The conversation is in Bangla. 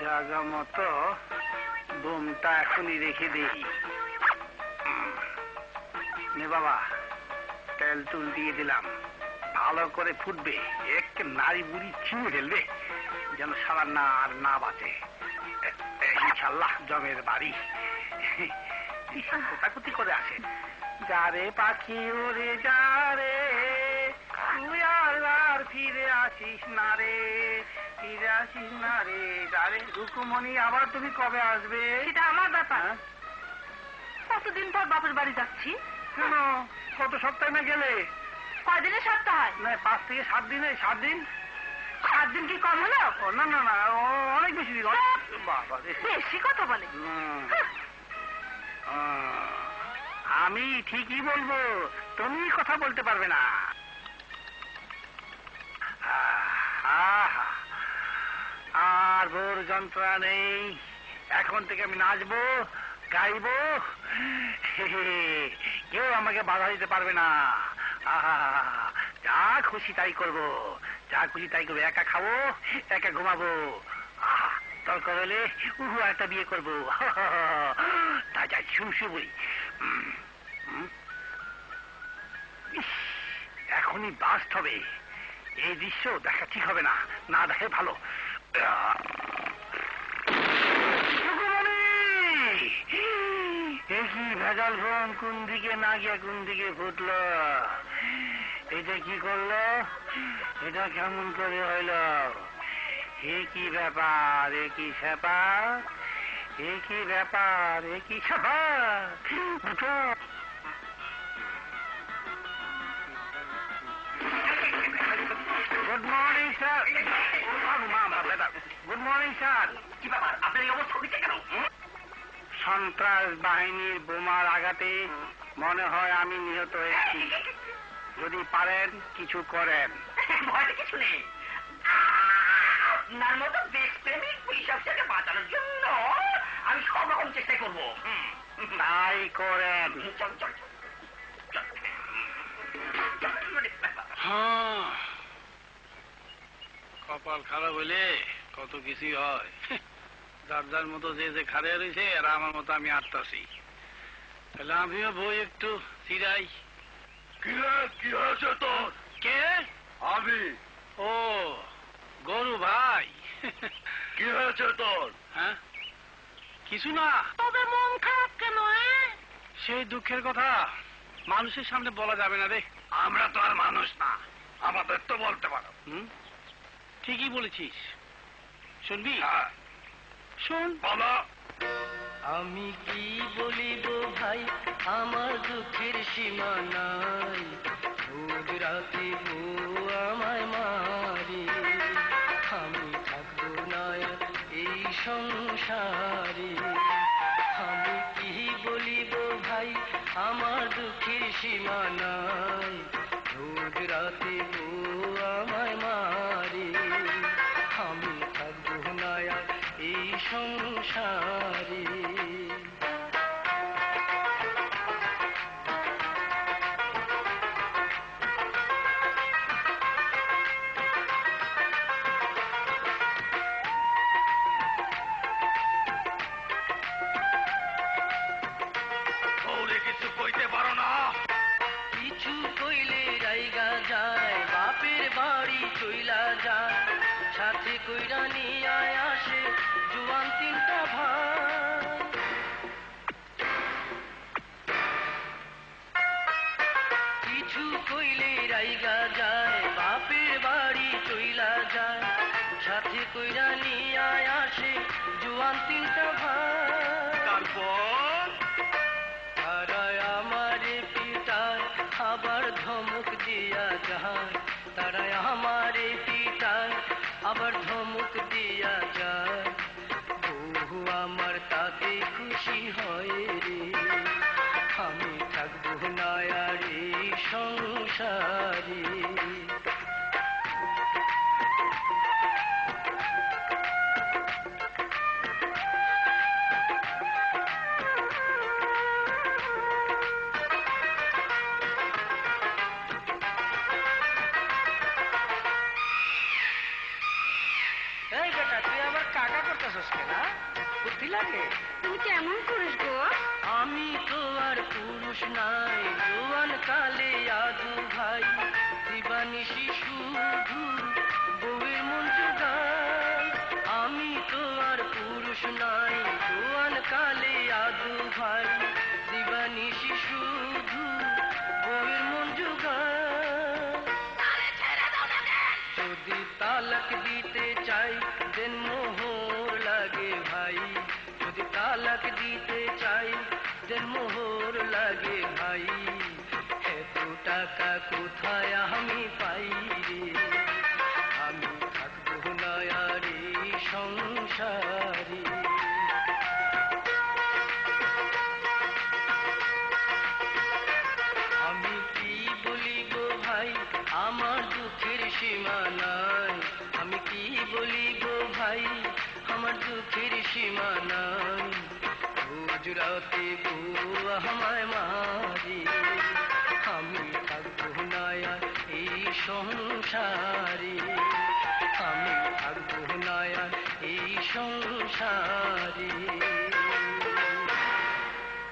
জায়গা মতো বোমটা এখনই রেখে দেই। নে বাবা, তেল তুল দিয়ে দিলাম, ভালো করে ফুটবে, এক নারী বুড়ি ছিঁড়ে ফেলবে, যেন সারা না আর না বাঁচে। ইনশাল্লাহ জমের বাড়ি। কোথাকুতি করে আসে, যারে পাখি ওরে যারে, তুই আর ফিরে আসিস না রে, ফিরে আসিস না রে। যারে রুকুমণি, আবার তুমি কবে আসবে? সেটা আমার ব্যাপার। কতদিন পর বাপের বাড়ি যাচ্ছি। কেন, কত সপ্তাহে না গেলে? কয়দিনে সপ্তাহ হয়? না, 5 থেকে 7 দিনে। 7 দিন? 7 দিন কি কম হলো? না না না, অনেক বেশি দিন। বাবা, বেশি কথা বলে। আমি ঠিকই বলবো, তুমি কথা বলতে পারবে না। আর ভোর যন্ত্রণা নেই, এখন থেকে আমি নাচবো, গাইবো, কেউ আমাকে বাধা দিতে পারবে না। যা খুশি তাই করবো, যা খুশি তাই করবো, একা খাবো, একা ঘুমাবো, দরকার হলে একটা বিয়ে করবো। তা যাই শুবই। এখনই বাস্ট হবে, এই দৃশ্য দেখা ঠিক হবে না, না দেখে ভালো। কি ভেজাল ফোন, কোন দিকে না গিয়ে কোন দিকে ফুটলো? এটা কি করলো? এটা কেমন করে হইল? এ কি ব্যাপার, এ কি ব্যাপার, এ কি ব্যাপার, এ কি ব্যাপার? Good morning sir. Good morning sir. কি ব্যাপার, আপনার এই অবস্থা হয়েছে কেন? সন্ত্রাস বাহিনীর বোমার আঘাতে মনে হয় আমি নিহত হয়েছি। যদি পারেন কিছু করেন। ভয়টা কিছু নেই, আপনার মতো দেশপ্রেমিক পুলিশ অফিসারকে বাঁচানোর জন্য আমি সব রকম চেষ্টা করবো। তাই করেন। চল চল। কপাল খারাপ হইলে কত কিছুই হয়। যার যার মতো যে যে খারে রয়েছে, আর আমার মতো আমি আটতাছি। তাহলে আমিও বই একটু চিরাই। কি হয়েছে তোর? কে? আমি। ও গরু ভাই। কি হয়েছে তোর? হ্যাঁ, কিছু না। তবে মন খারাপ কেন? সেই দুঃখের কথা মানুষের সামনে বলা যাবে না রে। আমরা তো আর মানুষ না, আমাদের তো বলতে পারো। ঠিকই বলেছিস। শুনবি? শোন। বলো। আমি কি বলিব ভাই, আমার দুঃখের সীমা নাই, রোজ রাতে বউ আমায় মারে, আমি থাকবো না এই সংসারে। আমি কি বলিব ভাই, আমার দুঃখের সীমা নাই, রোজ রাতে বউ আমায় মারে, আমি থাকবো না এই সংসারে। কিছু কইতে পারো না? কিছু কইলে রাইগা যায়, বাপের বাড়ি চইলা যায়, সাথে কইরা নিয়ে আসে জুয়ান 3টা ভাই। কিছু কইলে রাইগা যায়, বাপের বাড়ি চইলা যায়, সাথে কইরা নিয়ে আসে জুয়ান 3টা ভাই। তারপর তারায় আমারে পিটায়, আবার ধমক দিয়া যায়, তারায় আমারে পিটায়, আবার ধমক দিয়া যায়, বহু আমার তাতে খুশি হয় রে, আমি থাকবো না আর এই সংসারে। এই বেটা, তুই আবার কাকা করতেছস কেন? সত্যি লাগে? তুমি কেমন পুরুষ গো? আমি তো আর পুরুষ নাই, জোয়ান কালে আদু ভাই, দিবানিশি শুধু বউয়ের মন জোগাই। আমি তো আর পুরুষ নাই, জোয়ান কালে আদু ভাই, দিবানিশি শুধু বউয়ের মন জোগাই। যদি তালাক দিতে চাই দেন মোহর লাগে ভাই, যদি তালাক দিতে চাই দেন মোহর লাগে ভাই। এত টাকা কোথায় আমি পাই রে, আমি থাকবো না আর এই সংসারে। আমি কি বলি গো ভাই, আমার দুঃখের সীমা নাই। আমি কি বলি গো ভাই, আমার দুঃখের সীমা নাই। রোজ রাতে বউ আমায় মারে, আমি থাকবো না আর এই সংসারে, আমি থাকবো না আর এই সংসারে।